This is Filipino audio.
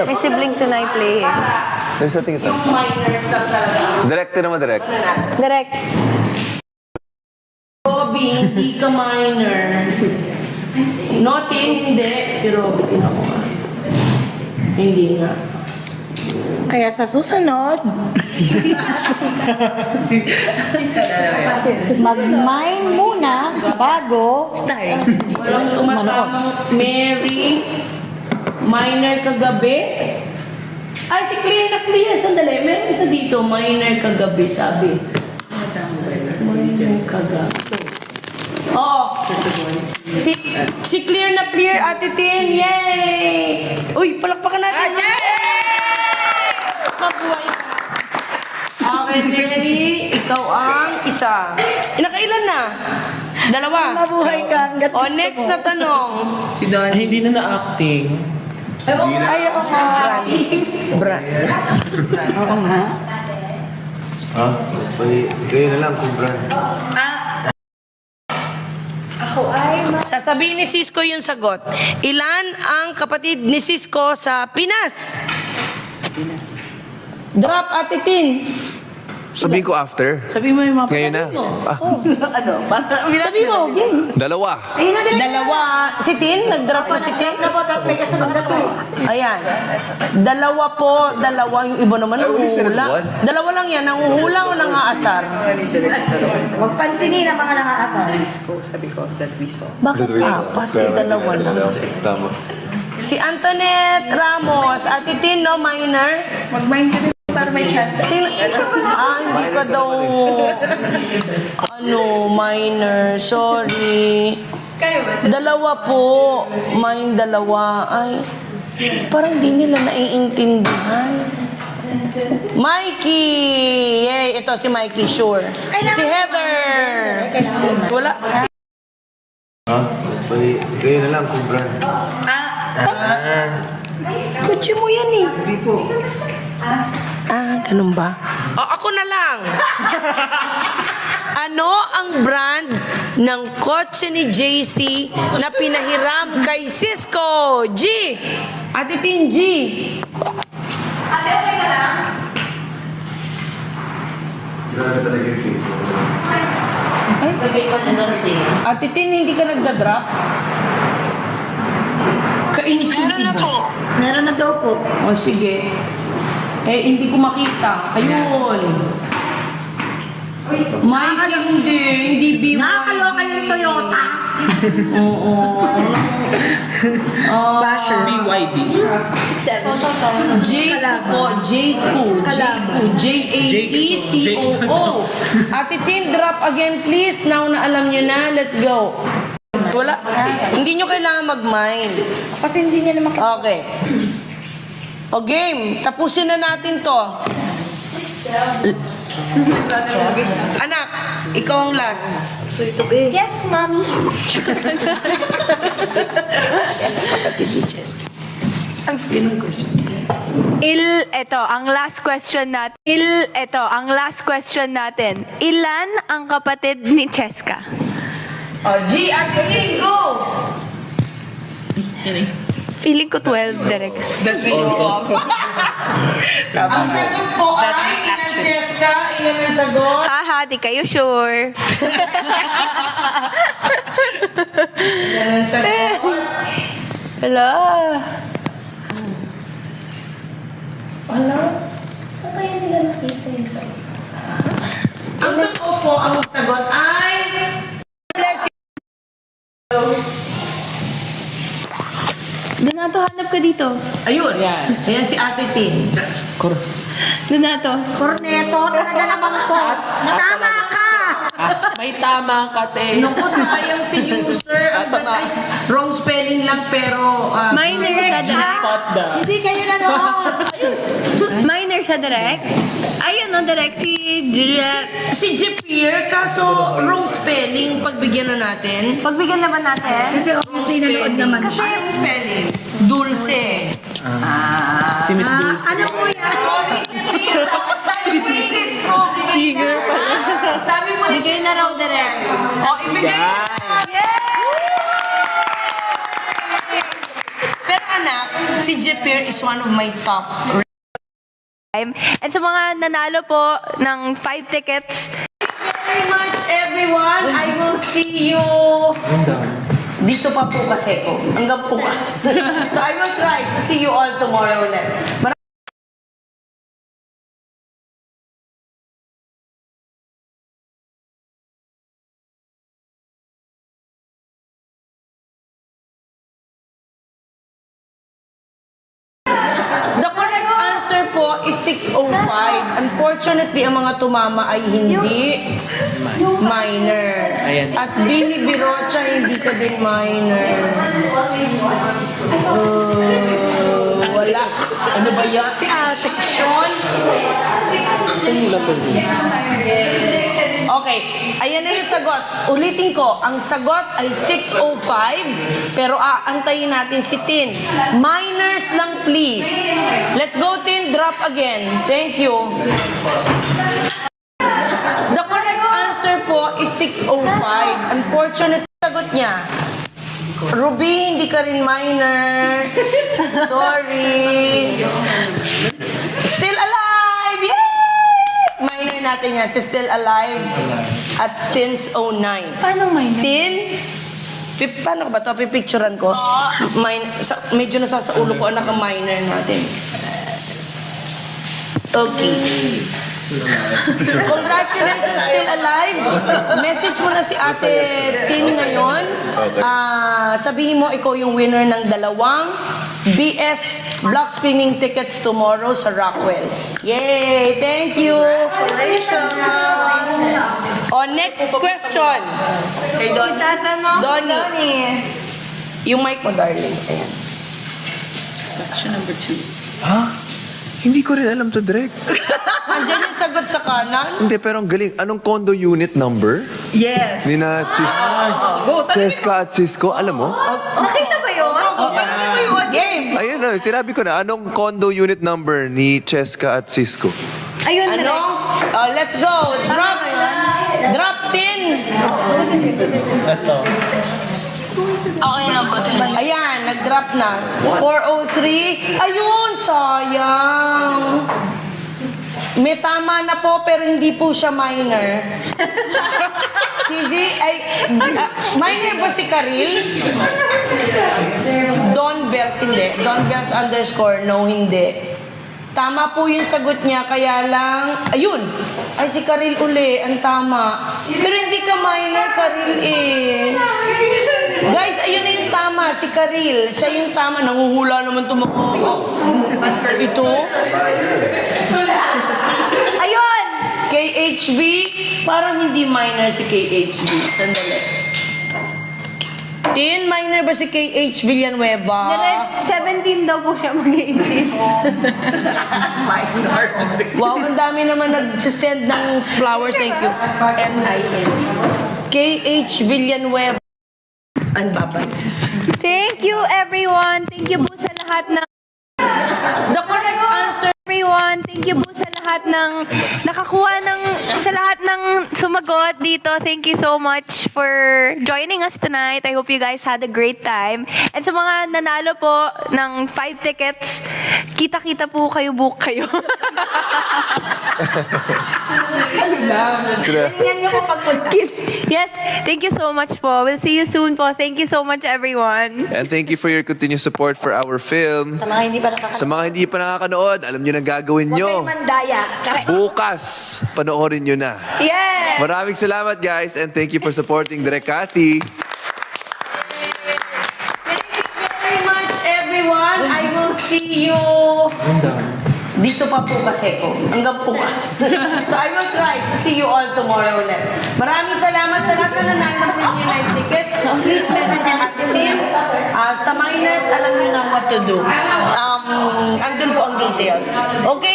May siblings na i-play eh. There's a thing ito. Minors lang talaga. Direct naman, direct. Direct. Robby, hindi ka minor. Noting, hindi. Si Robby, tinakuha. Hindi nga. Kaya sa susunod, mag-mine muna bago Walang tumatamang Mary, minor kagabi. Ay, si Clear na Clear. Sandali, meron isa dito. Minor kagabi, sabi. Minor kagabi. Oh, si Clear na Clear, Ate Tin. Yay! Uy, palakpakan natin. Mabuhay ka. Okay, Terry, ikaw ang isa. Nakailan na? Dalawa. mabuhay ka hanggat O, next na tanong. Si Don. Ay, hindi na na-acting. ayaw nga. Oo nga. Ha? Kayo na lang kung brand. Sasabihin ni Cisco yung sagot. Ilan ang kapatid ni Cisco sa Pinas? Drop, Ate Tin. Sabihin ko after. Sabi mo yung mga Ngayon na. kapatid mo. Ah, Sabi mo, yun. dalawa. Dalawa. Si Tin, nag-drop na si Tin. Tapos may kasunod na to. Ayan. Dalawa po, dalawa. Yung iba naman nanguhula. Dalawa lang yan, nanguhula o nangaasar? Huwag pansinin ang mga nangaasar. Bakit apat? Dalawa lang. Tama. Si Antoinette Ramos, Ate Tin, no, minor? Mag-mine ka din para may chance. Hindi ka daw, minor, sorry. Dalawa po, mine dalawa. Ay, parang di nila naiintindihan. Mikey! Yay, ito si Mikey, sure. Si Heather! Wala. Ha? Kayo na lang kung brand. Kutsi mo yan eh. Hindi po. Ganun ba? Ako na lang. Ano ang brand ng kotse ni JC na pinahiram kay Cisco? G! Ate Tin, G! Ate, okay ka lang? Grabe talaga yung cake. Ate Tin, hindi ka nagda-drop? Kainis yung iba. Meron na daw po. O sige. Hindi ko makita. Ayun. Mikey, hindi BYD. Nakakaloka yung Toyota. Oo. Basher. BYD. Jayco. J-A-E-C-O-O. Ate Tin, drop again please. Now na alam nyo na. Let's go. Wala. Hindi nyo kailangan mag-mind. Kasi hindi niya naman Okay. O game. Tapusin na natin to. Anak, ikaw ang last. Yes, mommy. Ito, ang last question natin. Ilan ang kapatid ni Cheska? G, Ate Tin, go! Feeling ko 12, Derek. Ang sagot po ay ilan Cheska, ilan ang sagot? Haha, di kayo sure. Ilan ang sagot? Hello. Ano? Saan kaya nila nakita yung sagot? Ang totoo po, ang sagot ay... Donato, hanap ka dito. Ayun. Ayan si Ate Tin. Donato. Corneto, talaga namang po. Tama ka! May tama ka, te. Naku, sayang si user. Ang batay. Wrong spelling lang pero... Minor siya, Derek. Spot da. Hindi kayo nanood. Minor siya, Derek. Ayun, no, Derek. Si Julia. Si Jepier, kaso wrong spelling. Pagbigyan na natin. Pagbigyan naman natin. Kasi obviously nanood naman. Kasi, Dulce. Si Miss Dulce. Ano po yan? Sabi mo ni Cisco. Singer pala. Sabi mo ni bigay na raw, Derek. ibigay. Pero anak, Si Jepir is one of my top. And sa mga nanalo po ng 5 tickets, Very much, everyone. I will see you. Dito pa po kasi ko. Hanggang bukas. So I will try to see you all tomorrow ulit. The correct answer po is 605. Unfortunately, ang mga tumama ay hindi minor. Ayan. At Bini Birocha, hindi ka din minor. Wala. Ano ba yan? Section? Okay, ayan na yung sagot. Ulitin ko, ang sagot ay 605, pero aantayin natin si Tin. Minors lang please. Let's go Tin, drop again. Thank you. The correct answer po is 605. Unfortunate sagot niya. Ruby, hindi ka rin minor. Sorry. Still alive! Yay! Minor natin yan. Si Still alive. At since 09. paano minor? Tin, paano ba ito? Pipicturean ko. Medyo nasa sa ulo ko anak ang minor natin. Okay. Congratulations, Still alive. Message mo na si Ate Tin ngayon. Sabihin mo, ikaw yung winner ng 2 BS block spinning tickets tomorrow sa Rockwell. Yay! Thank you! Next question. Kay Donnie. Tatanong ko, Donnie. Donnie. Yung mic mo, darling. Ayan. Ha? Hindi ko rin alam to, Direk. Andiyan yung sagot sa kanan. Hindi, pero ang galing. Anong condo unit number? Yes. Ni na Cheska at Cisco, alam mo? Nakita ba yun? Game. Ayun na, sinabi ko na, anong condo unit number ni Cheska at Cisco? Ayun, Ano? direct. Let's go. Drop. Drop 10. Ito. Ayan, nag-drop na. 403. Ayun, sayang. May tama na po, pero hindi po siya minor. Kizzy, minor ba si Karil? Don Bells, hindi. Don Bells underscore, no, hindi. Tama po yung sagot niya, kaya lang, ayun, ay si Karil uli, ang tama. Pero hindi ka minor, Karil eh. Guys, ayun na yung tama, si Karil. Siya yung tama, nanguhula naman tumakbo. Ito. Ayun! KHB, parang hindi minor si KHB. Sandali. Tin, minor ba si KH Villanueva? Direct, 17 daw po siya mag-i-English. Wow, ang dami naman nagsisend ng flowers. Thank you. NIN. KH Villanueva. Ang babay. Thank you, everyone. Thank you po sa lahat ng... The correct answer. Everyone, thank you po sa lahat ng nakakuha ng sa lahat ng sumagot dito. Thank you so much for joining us tonight. I hope you guys had a great time. And sa mga nanalo po ng 5 tickets, kita-kita po kayo, book kayo. Sila. Yes, thank you so much po. We'll see you soon po. Thank you so much, everyone. And thank you for your continued support for our film. Sa mga hindi pa nakakatawa. Sa mga hindi pa nakakanood, alam nyo na gagawin Huwag nyo. kayong mandaya. Bukas, panoorin nyo na. Yes! Maraming salamat guys and thank you for supporting Direk Cathy. Very much, everyone. I will see you. Dito pa po kasi ko. Hanggang bukas. So I will try to see you all tomorrow ulit. Maraming salamat sa lahat na nanalo ng Premium Night Tickets. Please message at Sin. Sa minors, alam nyo na what to do. Andun po ang details. Okay?